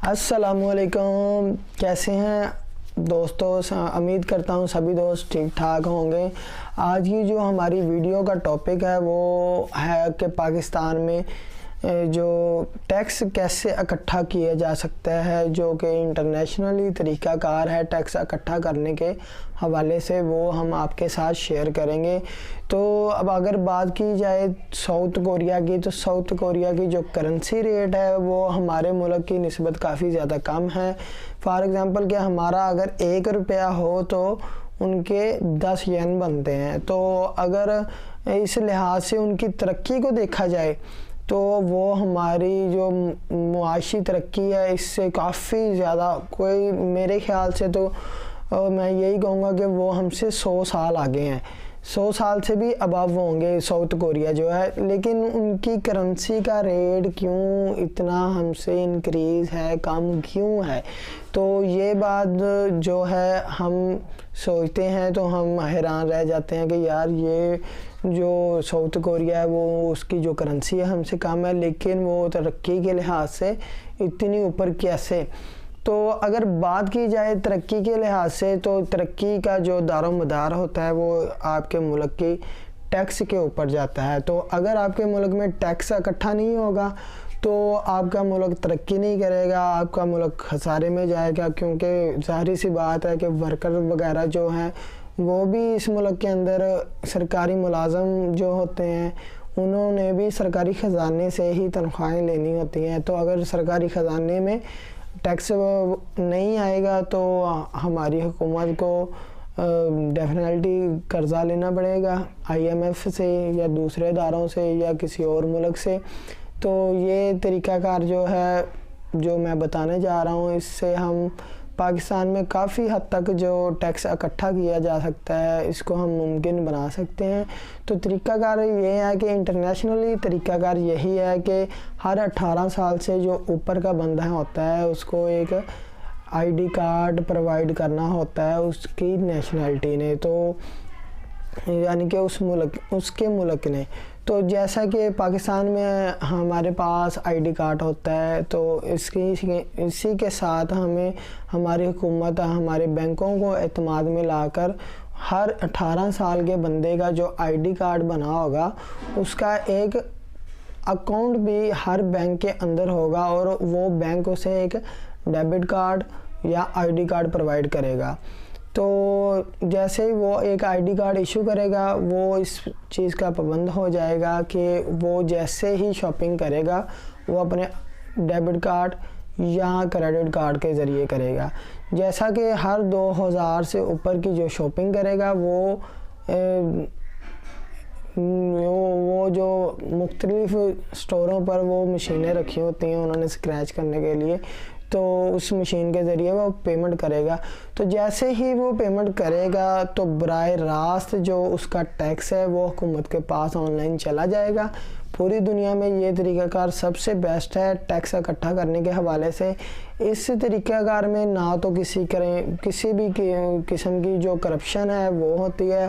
السلام علیکم، کیسے ہیں دوستوں؟ امید کرتا ہوں سبھی دوست ٹھیک ٹھاک ہوں گے۔ آج کی جو ہماری ویڈیو کا ٹاپک ہے وہ ہے کہ پاکستان میں جو ٹیکس کیسے اکٹھا کیا جا سکتا ہے، جو کہ انٹرنیشنلی طریقہ کار ہے ٹیکس اکٹھا کرنے کے حوالے سے، وہ ہم آپ کے ساتھ شیئر کریں گے۔ تو اب اگر بات کی جائے ساؤتھ کوریا کی، تو ساؤتھ کوریا کی جو کرنسی ریٹ ہے وہ ہمارے ملک کی نسبت کافی زیادہ کم ہے۔ فار ایگزامپل کہ ہمارا اگر 1 روپیہ ہو تو ان کے 10 ین بنتے ہیں۔ تو اگر اس لحاظ سے ان کی ترقی کو دیکھا جائے تو وہ ہماری جو معاشی ترقی ہے اس سے کافی زیادہ، کوئی میرے خیال سے تو میں یہی کہوں گا کہ وہ ہم سے 100 سال آگے ہیں، 100 سال سے بھی ابو ہوں گے ساؤتھ کوریا جو ہے۔ لیکن ان کی کرنسی کا ریٹ کیوں اتنا ہم سے انکریز ہے، کم کیوں ہے؟ تو یہ بات جو ہے ہم سوچتے ہیں تو ہم حیران رہ جاتے ہیں کہ یار یہ جو ساؤتھ کوریا ہے وہ اس کی جو کرنسی ہے ہم سے کم ہے، لیکن وہ ترقی کے لحاظ سے اتنی اوپر کیسے؟ تو اگر بات کی جائے ترقی کے لحاظ سے، تو ترقی کا جو دار و مدار ہوتا ہے وہ آپ کے ملک کی ٹیکس کے اوپر جاتا ہے۔ تو اگر آپ کے ملک میں ٹیکس اکٹھا نہیں ہوگا تو آپ کا ملک ترقی نہیں کرے گا، آپ کا ملک خسارے میں جائے گا، کیونکہ ظاہری سی بات ہے کہ ورکر وغیرہ جو ہیں وہ بھی اس ملک کے اندر سرکاری ملازم جو ہوتے ہیں انہوں نے بھی سرکاری خزانے سے ہی تنخواہیں لینی ہوتی ہیں۔ تو اگر سرکاری خزانے میں ٹیکس نہیں آئے گا تو ہماری حکومت کو ڈیفینیٹلی قرضہ لینا پڑے گا IMF سے یا دوسرے اداروں سے یا کسی اور ملک سے۔ تو یہ طریقہ کار جو ہے جو میں بتانے جا رہا ہوں، اس سے ہم پاکستان میں کافی حد تک جو ٹیکس اکٹھا کیا جا سکتا ہے اس کو ہم ممکن بنا سکتے ہیں۔ تو طریقہ کار یہ ہے کہ انٹرنیشنلی طریقہ کار یہی ہے کہ ہر 18 سال سے جو اوپر کا بندہ ہوتا ہے اس کو ایک ID کارڈ پرووائڈ کرنا ہوتا ہے اس کی نیشنلٹی نے، تو یعنی کہ اس کے ملک نے۔ تو جیسا کہ پاکستان میں ہمارے پاس ID کارڈ ہوتا ہے تو اسی کے ساتھ ہمیں ہماری حکومت ہمارے بینکوں کو اعتماد میں لا کر ہر 18 سال کے بندے کا جو ID کارڈ بنا ہوگا اس کا ایک اکاؤنٹ بھی ہر بینک کے اندر ہوگا، اور وہ بینک اسے ایک ڈیبٹ کارڈ یا ID کارڈ پرووائڈ کرے گا۔ تو جیسے ہی وہ ایک ID کارڈ ایشو کرے گا وہ اس چیز کا پابند ہو جائے گا کہ وہ جیسے ہی شاپنگ کرے گا وہ اپنے ڈیبٹ کارڈ یا کریڈٹ کارڈ کے ذریعے کرے گا۔ جیسا کہ ہر 2000 سے اوپر کی جو شاپنگ کرے گا وہ جو مختلف سٹوروں پر وہ مشینیں رکھی ہوتی ہیں انہوں نے اسکریچ کرنے کے لیے، تو اس مشین کے ذریعے وہ پیمنٹ کرے گا۔ تو جیسے ہی وہ پیمنٹ کرے گا تو براہ راست جو اس کا ٹیکس ہے وہ حکومت کے پاس آن لائن چلا جائے گا۔ پوری دنیا میں یہ طریقہ کار سب سے بیسٹ ہے ٹیکس اکٹھا کرنے کے حوالے سے۔ اس طریقہ کار میں نہ تو کسی بھی قسم کی جو کرپشن ہے وہ ہوتی ہے،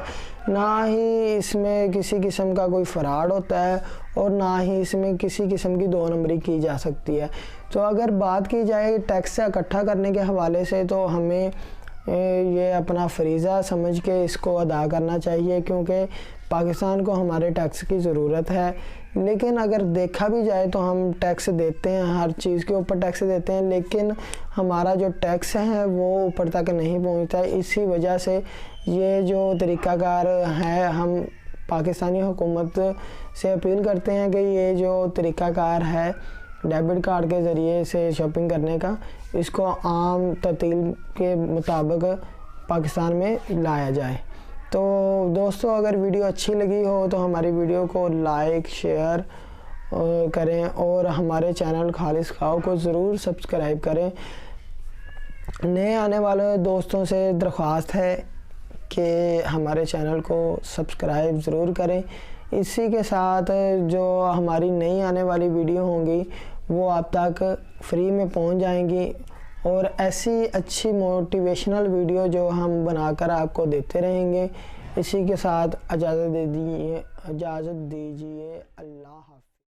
نہ ہی اس میں کسی قسم کا کوئی فراڈ ہوتا ہے، اور نہ ہی اس میں کسی قسم کی 2 نمبری کی جا سکتی ہے۔ تو اگر بات کی جائے ٹیکس سے اکٹھا کرنے کے حوالے سے تو ہمیں یہ اپنا فریضہ سمجھ کے اس کو ادا کرنا چاہیے، کیونکہ پاکستان کو ہمارے ٹیکس کی ضرورت ہے۔ لیکن اگر دیکھا بھی جائے تو ہم ٹیکس دیتے ہیں، ہر چیز کے اوپر ٹیکس دیتے ہیں، لیکن ہمارا جو ٹیکس ہے وہ اوپر تک نہیں پہنچتا ہے۔ اسی وجہ سے یہ جو طریقہ کار ہے ہم پاکستانی حکومت سے اپیل کرتے ہیں کہ یہ جو طریقہ کار ہے ڈیبٹ کارڈ کے ذریعے سے شاپنگ کرنے کا، اس کو عام ترتیب کے مطابق پاکستان میں لایا جائے۔ تو دوستو اگر ویڈیو اچھی لگی ہو تو ہماری ویڈیو کو لائک شیئر کریں، اور ہمارے چینل خالص کھاؤ کو ضرور سبسکرائب کریں۔ نئے آنے والے دوستوں سے درخواست ہے کہ ہمارے چینل کو سبسکرائب ضرور کریں۔ اسی کے ساتھ جو ہماری نئی آنے والی ویڈیو ہوں گی وہ آپ تک فری میں پہنچ جائیں گی، اور ایسی اچھی موٹیویشنل ویڈیو جو ہم بنا کر آپ کو دیتے رہیں گے۔ اسی کے ساتھ اجازت دیجیے، اللہ حافظ۔